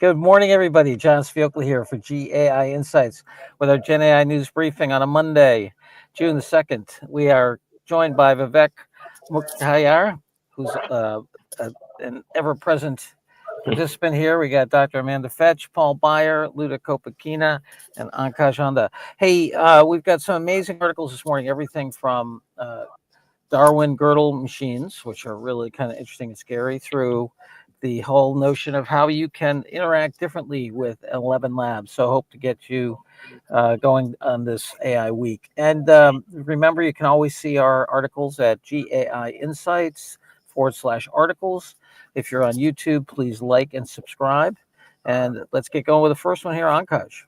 Good morning, everybody. John Sfiocla here for GAI Insights with our Gen AI news briefing on a Monday, June the 2nd. We are joined by Vivek Mukhtayar, who's an ever-present participant here. We got Dr. Amanda Fetch, Paul Beyer, Luda Kopakina, and Ankash Anda. Hey, we've got some amazing articles this morning, everything from Darwin girdle machines, which are really kind of interesting and scary, through the whole notion of how you can interact differently with 11 Labs. So hope to get you going on this AI week. And remember, you can always see our articles at GAI Insights /articles. If you're on YouTube, please like and subscribe. And let's get going with the first one here, Ankash.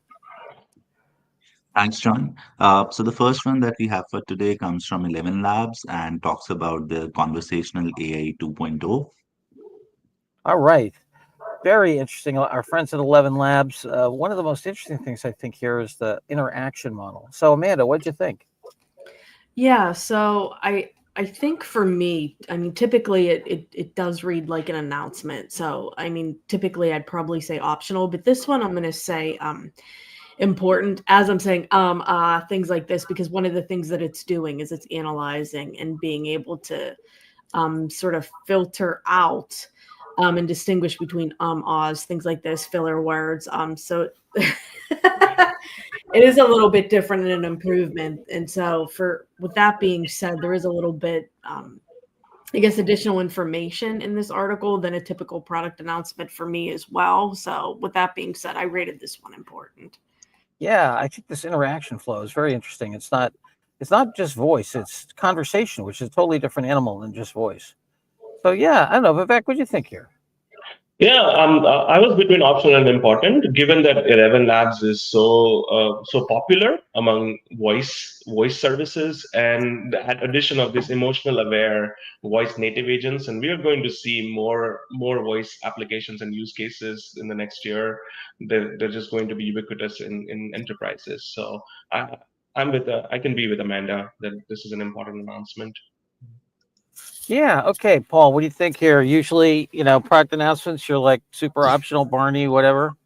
Thanks, John. So the first one that we have for today comes from 11 Labs and talks about the conversational AI 2.0. All right. Very interesting. Our friends at 11 Labs. One of the most interesting things I think here is the interaction model. So, Amanda, what'd you think? Yeah, so I think for me, I mean, typically it does read like an announcement. So, I mean, typically I'd probably say optional, but this one I'm going to say important as I'm saying things like this, because one of the things that it's doing is it's analyzing and being able to sort of filter out and distinguish between ahs, things like this, filler words. So it is a little bit different and an improvement. And so with that being said, there is a little bit I guess additional information in this article than a typical product announcement for me as well. So with that being said, I rated this one important. Yeah, I think this interaction flow is very interesting. It's not just voice, it's conversation, which is a totally different animal than just voice. So yeah, I don't know, Vivek, what do you think here? Yeah, I was between optional and important, given that 11 Labs is so popular among voice services, and the addition of this emotional aware voice native agents, and we are going to see more voice applications and use cases in the next year. They're just going to be ubiquitous in enterprises. So I can be with Amanda that this is an important announcement. Yeah, okay, Paul, what do you think here? Usually, product announcements, you're like super optional, Barney, whatever.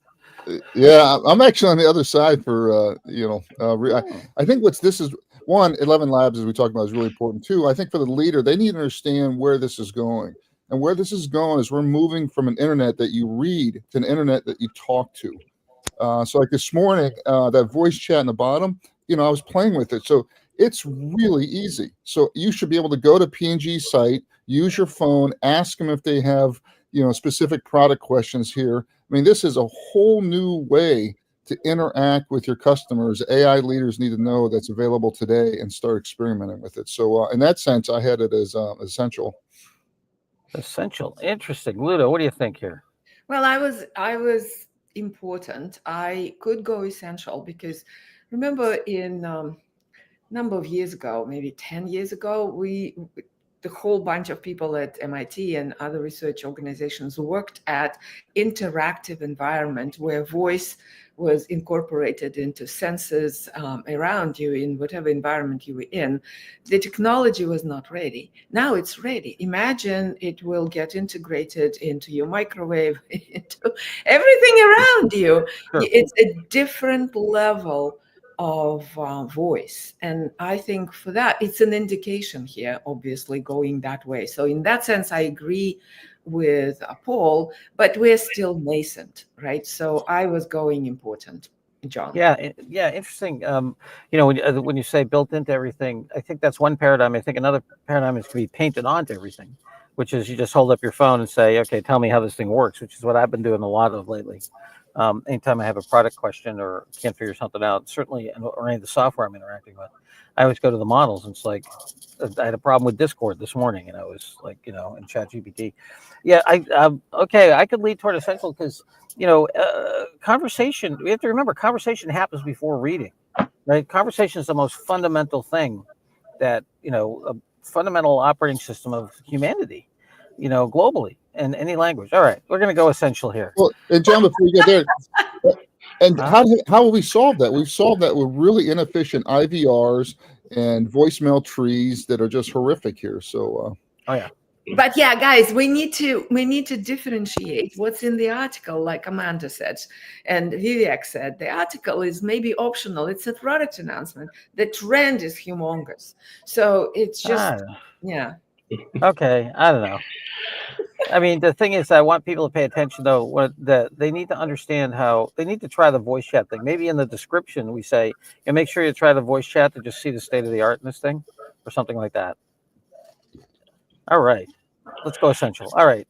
Yeah, I'm actually on the other side for I think this is one 11 Labs, as we talked about, is really important too. I think for the leader, they need to understand where this is going, and where this is going is we're moving from an internet that you read to an internet that you talk to. So like this morning, that voice chat in the bottom, I was playing with it, so it's really easy. So you should be able to go to P&G site, use your phone, ask them if they have specific product questions here. I mean, this is a whole new way to interact with your customers. AI leaders need to know that's available today and start experimenting with it. So in that sense, I had it as essential. Essential. Interesting. Ludo, what do you think here? Well, I was important. I could go essential because remember in number of years ago, maybe 10 years ago, the whole bunch of people at MIT and other research organizations worked at interactive environment where voice was incorporated into sensors around you in whatever environment you were in. The technology was not ready. Now it's ready. Imagine it will get integrated into your microwave, into everything around you. Sure. It's a different level of voice. And I think for that, it's an indication here, obviously, going that way. So in that sense, I agree with Paul, but we're still nascent, right? So I was going important, John. Yeah, interesting. When you say built into everything, I think that's one paradigm. I think another paradigm is to be painted onto everything, which is you just hold up your phone and say, okay, tell me how this thing works, which is what I've been doing a lot of lately. Anytime I have a product question or can't figure something out, certainly, or any of the software I'm interacting with, I always go to the models. And it's like, I had a problem with Discord this morning, and I was like, in ChatGPT. Yeah, I could lead toward essential because, conversation, we have to remember conversation happens before reading, right? Conversation is the most fundamental thing that, a fundamental operating system of humanity, globally in any language. All right, we're going to go essential here. Well, and John, before we get there, and how will we solve that? We've solved that with really inefficient IVRs and voicemail trees that are just horrific here. So, oh yeah. But yeah, guys, we need to differentiate what's in the article, like Amanda said, and Vivek said. The article is maybe optional. It's a product announcement. The trend is humongous, so it's just yeah. Okay, I don't know. I mean, the thing is, I want people to pay attention, though. They need to understand how they need to try the voice chat thing. Maybe in the description we say, and make sure you try the voice chat to just see the state of the art in this thing, or something like that. All right, let's go essential. All right,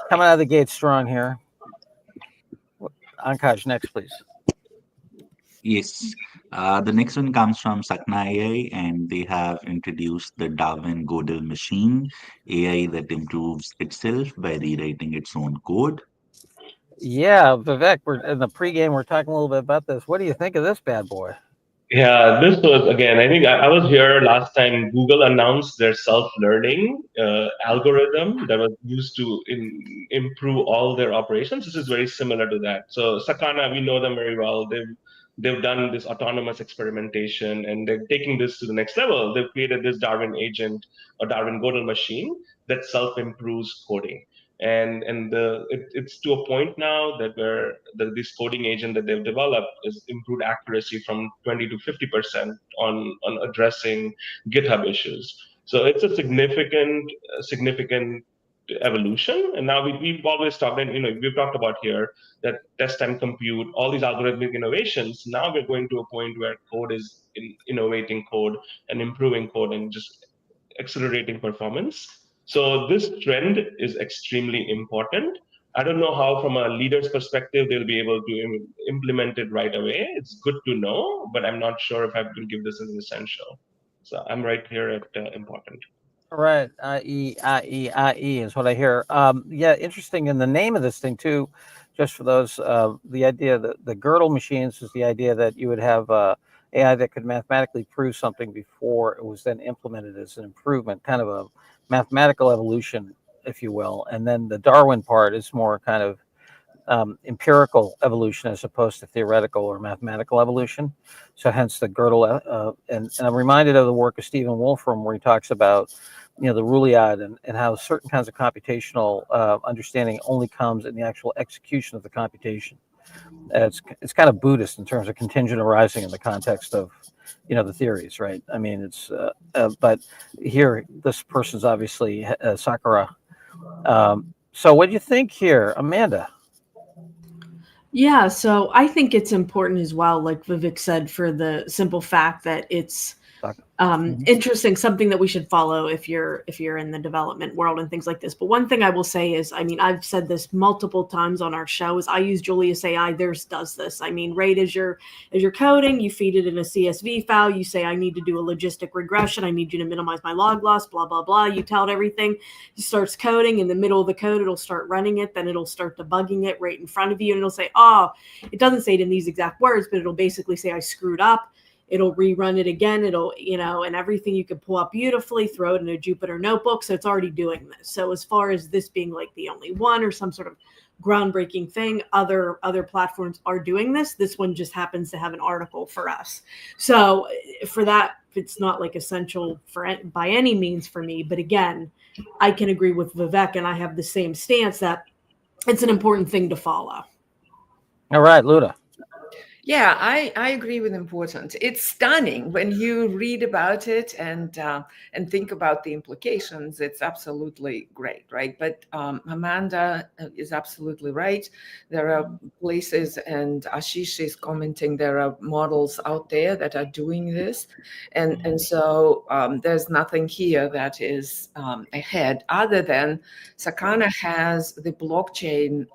coming out of the gate strong here. Ankaj, next, please. Yes. The next one comes from Sakna AI, and they have introduced the Darwin Godel machine, AI that improves itself by rewriting its own code. Yeah, Vivek, we're in the pregame. We're talking a little bit about this. What do you think of this bad boy? Yeah, this was again. I think I was here last time. Google announced their self-learning algorithm that was used to improve all their operations. This is very similar to that. So Sakana, we know them very well. They've done this autonomous experimentation, and they're taking this to the next level. They've created this Darwin agent or Darwin Godel machine that self-improves coding. It's to a point now that where this coding agent that they've developed is improved accuracy from 20 to 50% on addressing GitHub issues. So it's a significant evolution. And now we've always talked, and we've talked about here that test time compute, all these algorithmic innovations. Now we're going to a point where code is innovating code and improving code and just accelerating performance. So this trend is extremely important. I don't know how, from a leader's perspective, they'll be able to implement it right away. It's good to know, but I'm not sure if I will give this as an essential. So I'm right here at important. All right, IE is what I hear. Yeah, interesting in the name of this thing too. Just for those, the idea that the Gödel machines is the idea that you would have AI that could mathematically prove something before it was then implemented as an improvement, kind of a mathematical evolution, if you will. And then the Darwin part is more kind of empirical evolution as opposed to theoretical or mathematical evolution. So hence the Gödel, and I'm reminded of the work of Stephen Wolfram where he talks about, the Rulliad and how certain kinds of computational understanding only comes in the actual execution of the computation. It's kind of Buddhist in terms of contingent arising in the context of, the theories, right? I mean, but here this person's obviously Sakura. So what do you think here, Amanda? Yeah, so I think it's important as well, like Vivek said, for the simple fact that it's interesting, something that we should follow if you're in the development world and things like this. But one thing I will say is, I mean, I've said this multiple times on our show, is I use Julius AI. Theirs does this. I mean, right as you're coding, you feed it in a CSV file. You say, I need to do a logistic regression. I need you to minimize my log loss, blah, blah, blah. You tell it everything. It starts coding. In the middle of the code, it'll start running it. Then it'll start debugging it right in front of you. And it'll say, oh, it doesn't say it in these exact words, but it'll basically say, I screwed up. It'll rerun it again. It'll, and everything you can pull up beautifully, throw it in a Jupyter notebook. So it's already doing this. So as far as this being like the only one or some sort of groundbreaking thing, other platforms are doing this. This one just happens to have an article for us. So for that, it's not like essential by any means for me. But again, I can agree with Vivek, and I have the same stance that it's an important thing to follow. All right, Luda. Yeah, I agree with important. It's stunning when you read about it and think about the implications. It's absolutely great, right? But Amanda is absolutely right. There are places, and Ashish is commenting, there are models out there that are doing this, and so there's nothing here that is ahead, other than Sakana has the blockchain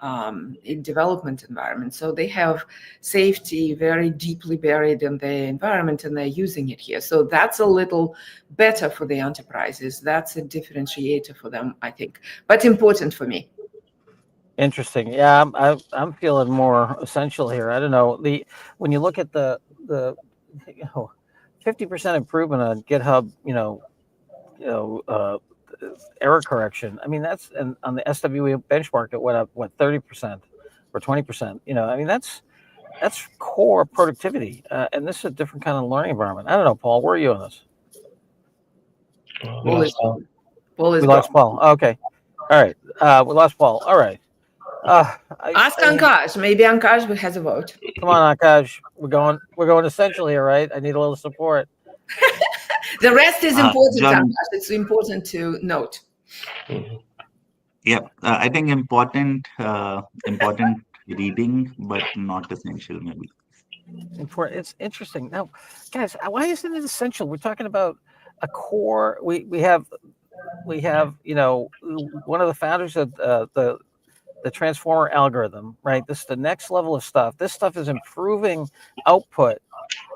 in development environment, so they have safety very deeply buried in their environment, and they're using it here. So that's a little better for the enterprises. That's a differentiator for them, I think, but important for me. Interesting. Yeah, I'm feeling more essential here. I don't know, when you look at the 50% improvement on GitHub, error correction. I mean, that's, and on the SWE benchmark, it went up 30% or 20%. I mean, that's core productivity, and this is a different kind of learning environment. I don't know, Paul, where are you on this? Paul is We gone. lost Paul. Okay. All right. We lost Paul. All right. Ask Ankash. Maybe Ankash has a vote. Come on, Akash. We're going essential here, right? I need a little support. The rest is important, John, Ankash. It's important to note. yeah, I think important reading, but not essential, maybe. Important. It's interesting. Now, guys, why isn't it essential? We're talking about a core. We have one of the founders of the transformer algorithm, right? This is the next level of stuff. This stuff is improving output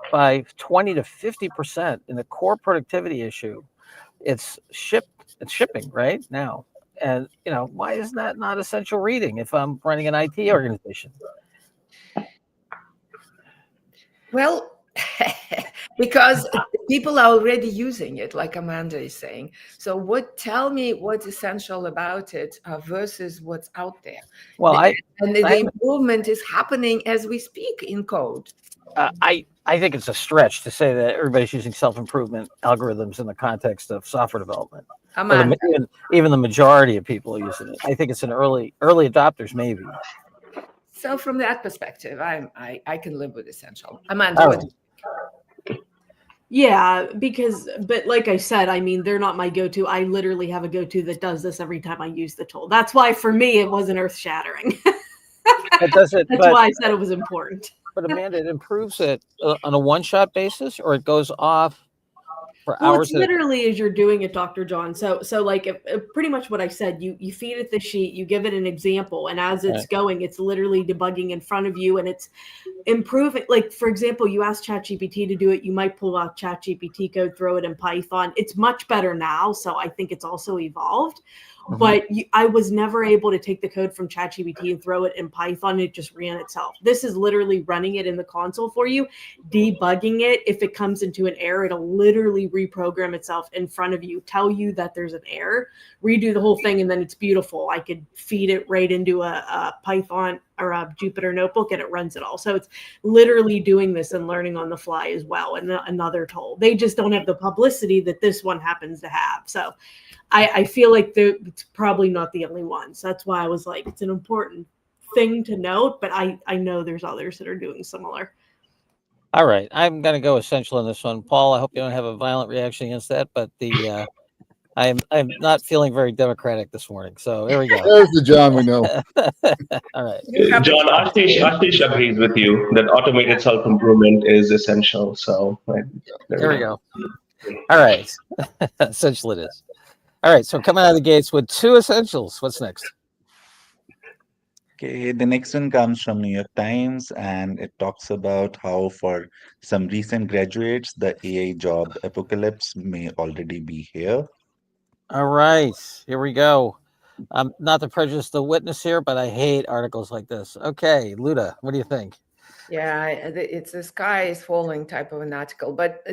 by 20 to 50% in the core productivity issue. It's shipping right now. And why is that not essential reading if I'm running an IT organization? Well, because people are already using it, like Amanda is saying. So tell me what's essential about it versus what's out there. Well, the improvement is happening as we speak in code. I think it's a stretch to say that everybody's using self-improvement algorithms in the context of software development. Even the majority of people are using it. I think it's an early adopters, maybe. So from that perspective, I can live with essential. Amanda, what do you think? Yeah, but like I said, I mean, they're not my go-to. I literally have a go-to that does this every time I use the tool. That's why for me, it wasn't earth-shattering. That's why I said it was important. But Amanda, it improves it on a one-shot basis, or it goes off for hours. It's literally as you're doing it, Dr. John. So like pretty much what I said, you feed it the sheet, you give it an example, and as it's going, it's literally debugging in front of you, and it's improving. Like, for example, you ask ChatGPT to do it, you might pull out ChatGPT code, throw it in Python. It's much better now, so I think it's also evolved. Mm-hmm. But I was never able to take the code from ChatGPT and throw it in Python. It just ran itself. This is literally running it in the console for you, debugging it. If it comes into an error, it'll literally reprogram itself in front of you, tell you that there's an error, redo the whole thing, and then it's beautiful. I could feed it right into a Python or a Jupyter notebook, and it runs it all. So it's literally doing this and learning on the fly as well. And another tool. They just don't have the publicity that this one happens to have. So I feel like it's probably not the only one. So that's why I was like, it's an important thing to note, but I know there's others that are doing similar. All right. I'm going to go essential in this one. Paul, I hope you don't have a violent reaction against that, but I'm not feeling very democratic this morning. So there we go. There's the John we know. All right. John, Ashish agrees with you that automated self-improvement is essential. So there we go. All right. Essential it is. All right, so coming out of the gates with two essentials. What's next? Okay, the next one comes from New York Times, and it talks about how for some recent graduates, the AI job apocalypse may already be here. All right, here we go. Not to prejudice the witness here, but I hate articles like this. Okay, Luda, what do you think? Yeah, it's a sky is falling type of an article, but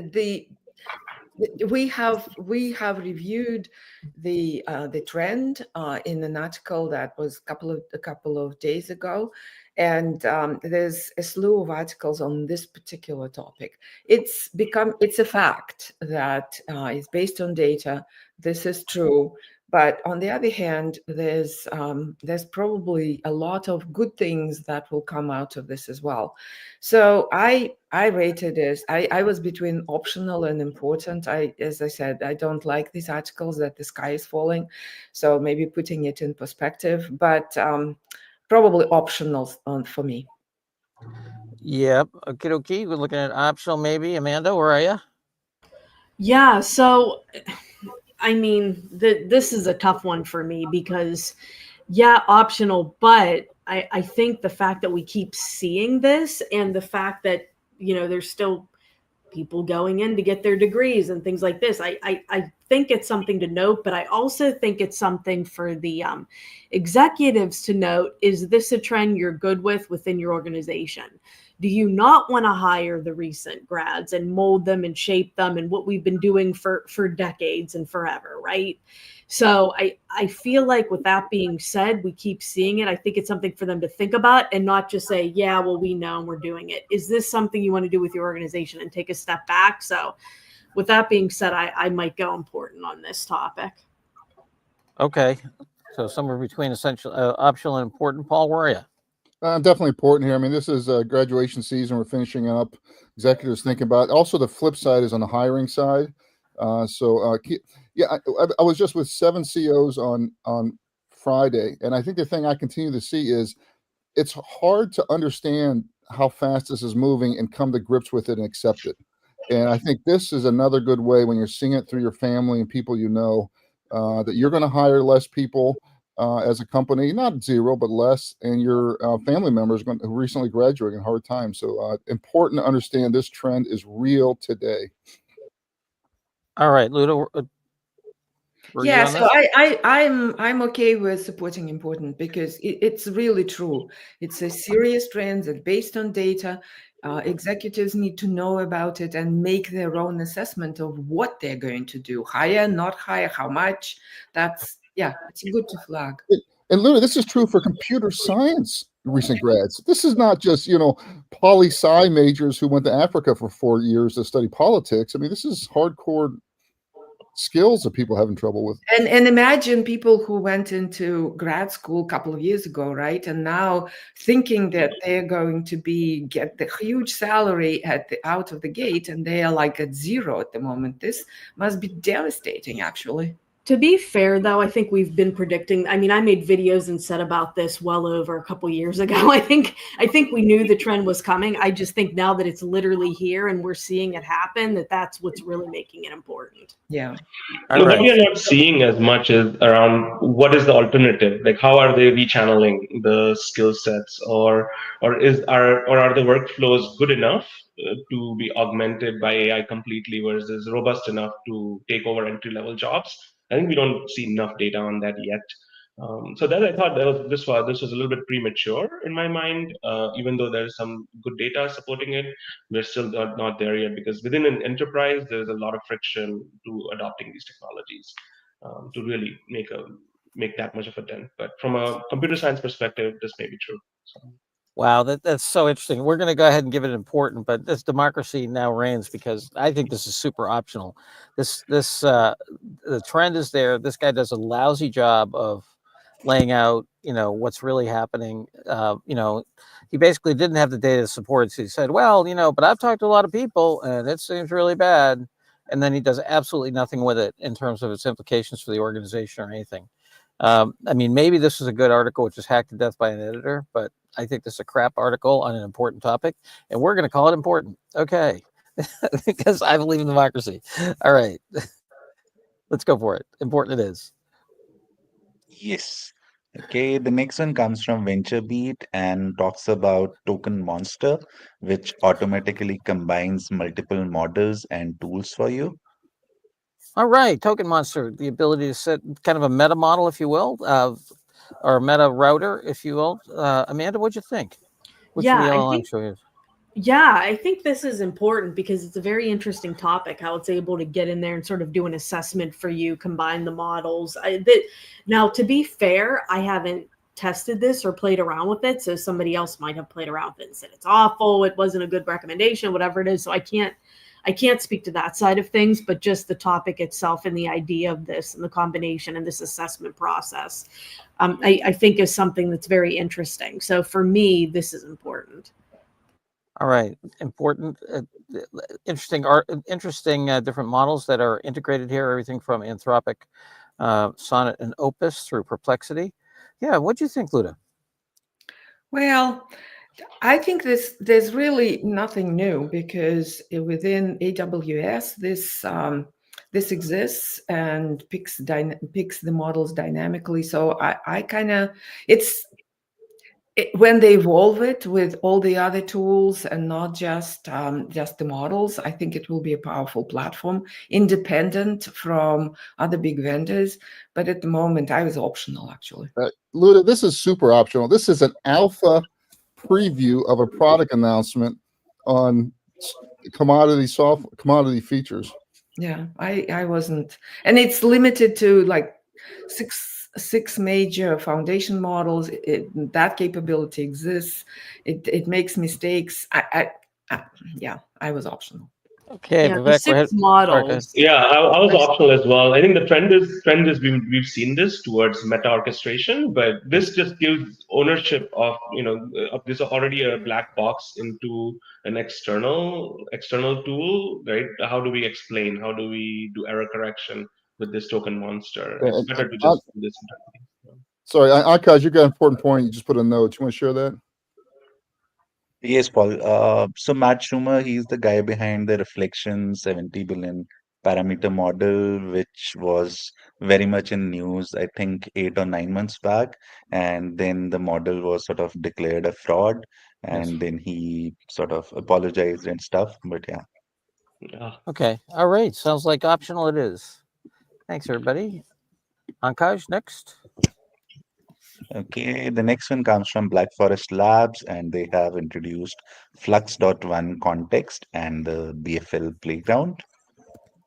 we have reviewed the trend in an article that was a couple of days ago, and there's a slew of articles on this particular topic. It's a fact that it's based on data. This is true. But on the other hand, there's probably a lot of good things that will come out of this as well. So I rated as I was between optional and important. As I said, I don't like these articles that the sky is falling. So maybe putting it in perspective, but probably optional for me. Yep. Okay. We're looking at optional, maybe. Amanda, where are you? Yeah. So, I mean, this is a tough one for me because, yeah, optional, but I think the fact that we keep seeing this and the fact that, there's still people going in to get their degrees and things like this, I think it's something to note, but I also think it's something for the executives to note. Is this a trend you're good with within your organization? Do you not want to hire the recent grads and mold them and shape them and what we've been doing for decades and forever, right? So I feel like with that being said, we keep seeing it. I think it's something for them to think about and not just say, yeah, well, we know and we're doing it. Is this something you want to do with your organization and take a step back? So with that being said, I might go important on this topic. Okay. So somewhere between essential, optional, and important. Paul, where are you? Definitely important here. I mean, this is graduation season. We're finishing up. Executives thinking about. Also, the flip side is on the hiring side. Yeah, I was just with 7 CEOs on Friday, and I think the thing I continue to see is it's hard to understand how fast this is moving and come to grips with it and accept it. And I think this is another good way when you're seeing it through your family and people you know, that you're going to hire less people as a company, not zero, but less, and your family members who recently graduated in hard times. So important to understand this trend is real today. All right, Ludo. Yeah, so I'm okay with supporting important because it's really true. It's a serious trend that based on data, executives need to know about it and make their own assessment of what they're going to do. Hire, not hire, how much. It's good to flag. And literally, this is true for computer science recent grads. This is not just, poli-sci majors who went to Africa for 4 years to study politics. I mean, this is hardcore skills that people having trouble with. And imagine people who went into grad school a couple of years ago, right? And now thinking that they're going to get the huge salary out of the gate, and they are like at zero at the moment. This must be devastating, actually. To be fair, though, I think we've been predicting. I mean, I made videos and said about this well over a couple years ago. I think we knew the trend was coming. I just think now that it's literally here and we're seeing it happen, that's what's really making it important. Yeah. What we are not seeing as much is around what is the alternative? Like, how are they rechanneling the skill sets, or are the workflows good enough to be augmented by AI completely, versus robust enough to take over entry level jobs? I think we don't see enough data on that yet. So that I thought this was a little bit premature in my mind. Even though there's some good data supporting it, we're still not there yet, because within an enterprise there's a lot of friction to adopting these technologies to really make that much of a dent. But from a computer science perspective, this may be true. So. Wow, that's so interesting. We're going to go ahead and give it important, but this democracy now reigns because I think this is super optional. The trend is there. This guy does a lousy job of laying out, what's really happening. He basically didn't have the data to support it. So he said, well, but I've talked to a lot of people and it seems really bad. And then he does absolutely nothing with it in terms of its implications for the organization or anything. I mean, maybe this is a good article which is hacked to death by an editor, but I think this is a crap article on an important topic, and we're going to call it important. Okay, because I believe in democracy. All right, let's go for it. Important it is. Yes. Okay, the next one comes from VentureBeat and talks about Token Monster, which automatically combines multiple models and tools for you. All right, Token Monster, the ability to set kind of a meta model, if you will, or a meta router, if you will. Amanda, what'd you think? Which I think this is important because it's a very interesting topic, how it's able to get in there and sort of do an assessment for you, combine the models. Now, to be fair, I haven't tested this or played around with it, so somebody else might have played around with it and said it's awful, it wasn't a good recommendation, whatever it is. So I can't speak to that side of things, but just the topic itself and the idea of this and the combination and this assessment process, I think is something that's very interesting. So for me, this is important. All right, important, interesting different models that are integrated here. Everything from Anthropic, Sonnet, and Opus through Perplexity. Yeah, what do you think, Luda? Well, I think there's really nothing new, because within AWS this exists and picks the models dynamically. So I kind of when they evolve it with all the other tools and not just the models, I think it will be a powerful platform, independent from other big vendors. But at the moment, I was optional, actually. Luda, this is super optional. This is an alpha preview of a product announcement on commodity features. Yeah, I wasn't, and it's limited to like six major foundation models. That capability exists. It makes mistakes. I was optional. Okay, Yeah, the Vivek, go ahead. 6 Sorry, go ahead. models. Yeah, I was optional as well. I think the trend is we've seen this towards meta orchestration, but this just gives ownership of of this already a black box into an external tool, right? How do we explain? How do we do error correction with this token monster? Yeah, It's and, better to just do this internally. sorry, Akash, you got an important point. You just put a note. You want to share that? Yes, Paul. So Matt Schumer, he's the guy behind the Reflection 70 billion parameter model, which was very much in news, I think 8 or 9 months back. And then the model was sort of declared a fraud, Yes. and then he sort of apologized and stuff. But yeah. Yeah. Okay, all right. Sounds like optional it is. Thanks, everybody. Ankaj, next. Okay, the next one comes from Black Forest Labs, and they have introduced Flux.1 context and the BFL playground.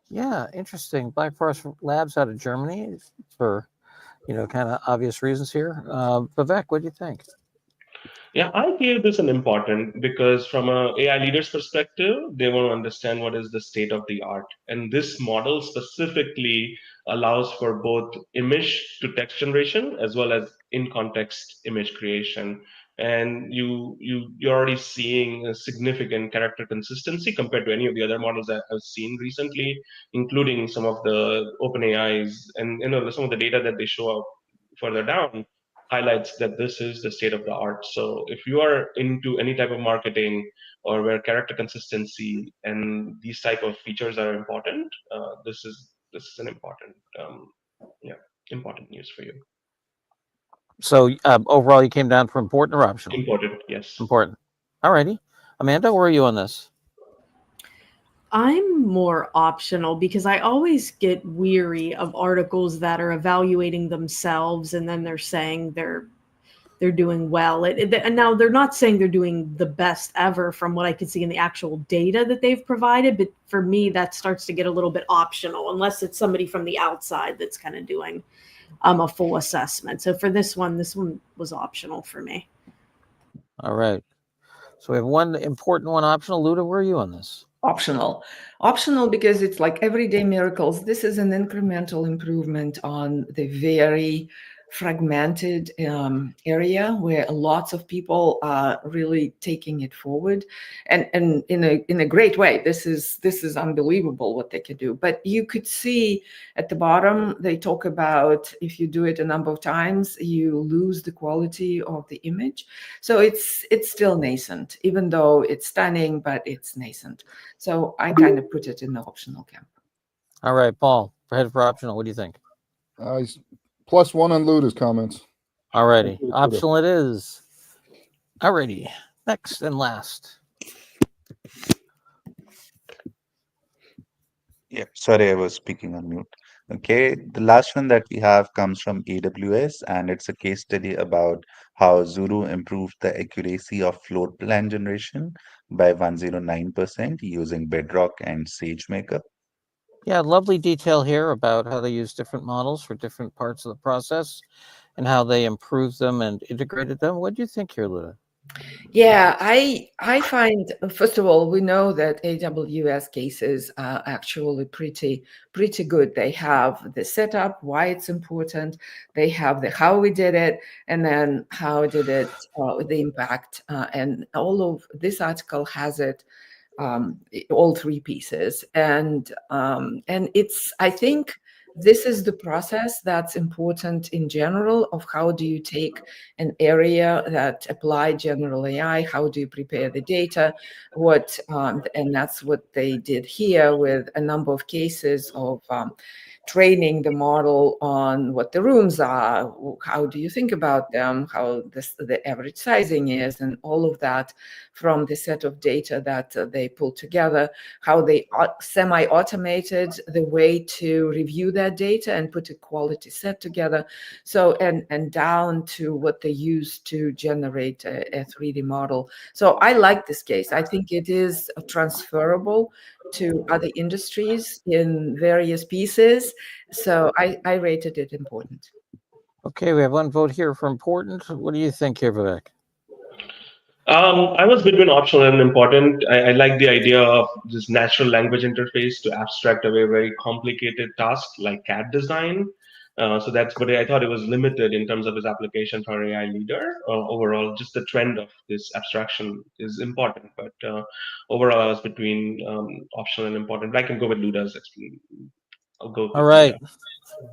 Yeah, interesting. Black Forest Labs out of Germany for kind of obvious reasons here. Vivek, what do you think? Yeah, I feel this an important because from a AI leader's perspective, they want to understand what is the state of the art. And this model specifically allows for both image to text generation as well as in context image creation. And you're already seeing a significant character consistency compared to any of the other models that I've seen recently, including some of the open AIs and some of the data that they show up further down highlights that this is the state of the art. So if you are into any type of marketing or where character consistency and these type of features are important, this is an important yeah important news for you. So overall, you came down for important or optional? Important, yes. Important. All righty. Amanda, where are you on this? I'm more optional because I always get weary of articles that are evaluating themselves and then they're saying they're doing well. And now they're not saying they're doing the best ever from what I can see in the actual data that they've provided. But for me, that starts to get a little bit optional unless it's somebody from the outside that's kind of doing a full assessment. So for this one was optional for me. All right. So we have one important, one optional. Luda, where are you on this? Optional because it's like everyday miracles. This is an incremental improvement on the very fragmented area where lots of people are really taking it forward, and in a great way. This is unbelievable what they can do. But you could see at the bottom they talk about if you do it a number of times, you lose the quality of the image. So it's still nascent, even though it's stunning, but it's nascent. So I kind of put it in the optional camp. All right, Paul, head for optional. What do you think? +1 on Luda's comments. All righty. Optional it is. All righty. Next and last. Yeah, sorry, I was speaking on mute. Okay, the last one that we have comes from AWS, and it's a case study about how Zuru improved the accuracy of floor plan generation by 109% using Bedrock and SageMaker. Yeah, lovely detail here about how they use different models for different parts of the process and how they improved them and integrated them. What do you think here, Luda? Yeah, I find, first of all, we know that AWS cases are actually pretty good. They have the setup, why it's important. They have the how we did it, and then how did it, the impact, and all of this article has it, all three pieces, and it's, I think this is the process that's important in general of how do you take an area that apply general AI, how do you prepare the data, and that's what they did here with a number of cases of training the model on what the rooms are, how do you think about them, how the average sizing is, and all of that from the set of data that they pulled together, how they semi-automated the way to review that data and put a quality set together. So, and down to what they use to generate a 3D model. So I like this case. I think it is transferable to other industries in various pieces. So I rated it important. Okay, we have one vote here for important. What do you think here, Vivek? I was between optional and important. I like the idea of this natural language interface to abstract away very complicated tasks like CAD design. So that's, but I thought it was limited in terms of its application for AI leader. Overall, just the trend of this abstraction is important, but overall, I was between optional and important. But I can go with Luda's explanation. I'll go All with right,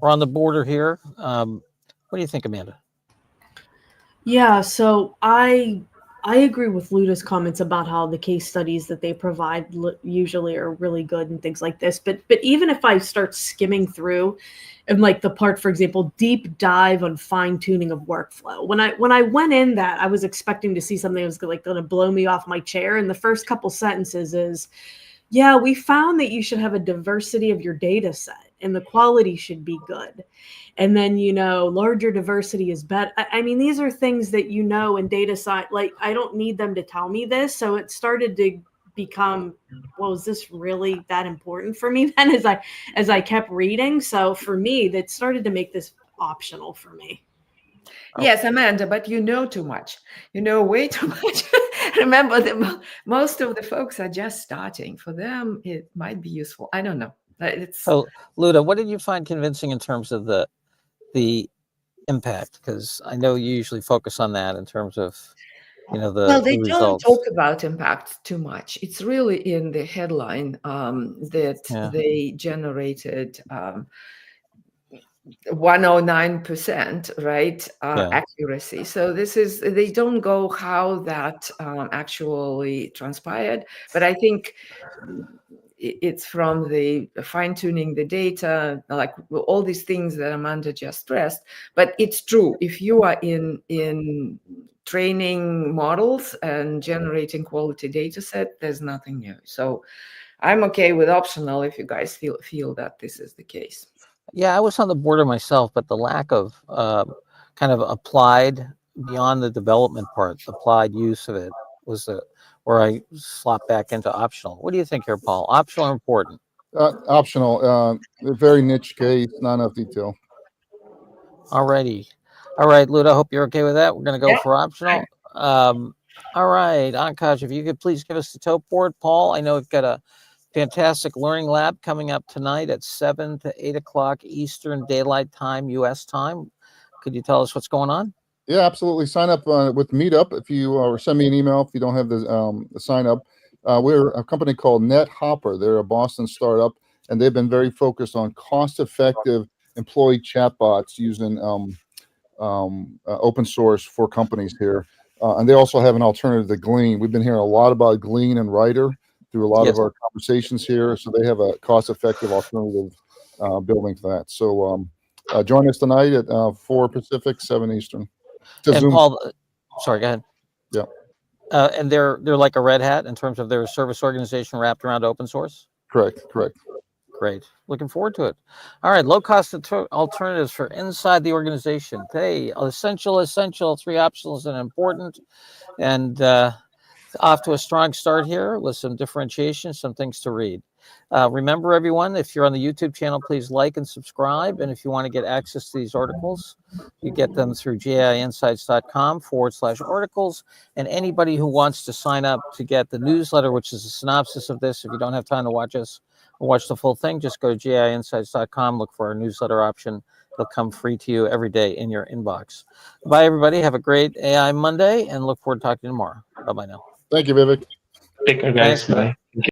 we're on the border here. What do you think, Amanda? Yeah, so I agree with Luda's comments about how the case studies that they provide usually are really good and things like this. But even if I start skimming through, and like the part, for example, deep dive on fine tuning of workflow. When I went in that, I was expecting to see something that was like going to blow me off my chair. And the first couple sentences is, yeah, we found that you should have a diversity of your data set and the quality should be good. And then, larger diversity is better. I mean, these are things that, in data science, like I don't need them to tell me this. So it started to become, well, is this really that important for me then as I kept reading? So for me, that started to make this optional for me. Yes, Amanda, but you know too much. You know way too much. Remember that most of the folks are just starting. For them, it might be useful. I don't know. So, Luda, what did you find convincing in terms of the impact? Because I know you usually focus on that in terms of, well, they the don't results. talk about impact too much. It's really in the headline that they generated 109%, right? Accuracy. So they don't go how that actually transpired, but I think it's from the fine-tuning the data, like all these things that Amanda just stressed. But it's true, if you are in training models and generating quality data set, there's nothing new. So I'm okay with optional if you guys feel that this is the case. Yeah, I was on the border myself, but the lack of kind of applied beyond the development part, applied use of it was where I slopped back into optional. What do you think here, Paul? Optional or important? Optional. Very niche case, not enough detail. Alrighty. All right, Luda, I hope you're okay with that. We're going to go for optional. All right, Ankash, if you could please give us the top board. Paul, I know we've got a fantastic learning lab coming up tonight at 7 to 8 o'clock Eastern Daylight Time, U.S. time. Could you tell us what's going on? Yeah, absolutely. Sign up with Meetup if you or send me an email if you don't have the sign up. We're a company called NetHopper. They're a Boston startup, and they've been very focused on cost-effective employee chatbots using open source for companies here. And they also have an alternative to Glean. We've been hearing a lot about Glean and Writer through a lot of our conversations here. So they have a cost-effective alternative building to that. So join us tonight at 4 Pacific, 7 Eastern. And Zoom. Paul, sorry, go ahead. Yeah. And they're like a Red Hat in terms of their service organization wrapped around open source? Correct. Great. Looking forward to it. All right. Low cost alternatives for inside the organization. Hey, essential, 3 optionals and important. And off to a strong start here with some differentiation, some things to read. Remember, everyone, if you're on the YouTube channel, please like and subscribe. And if you want to get access to these articles, you get them through GAIinsights.com/articles. And anybody who wants to sign up to get the newsletter, which is a synopsis of this, if you don't have time to watch us or watch the full thing, just go to GAIinsights.com, look for our newsletter option. It'll come free to you every day in your inbox. Bye, everybody. Have a great AI Monday and look forward to talking to you tomorrow. Bye-bye now. Thank you, Vivek. Take care, guys. Bye.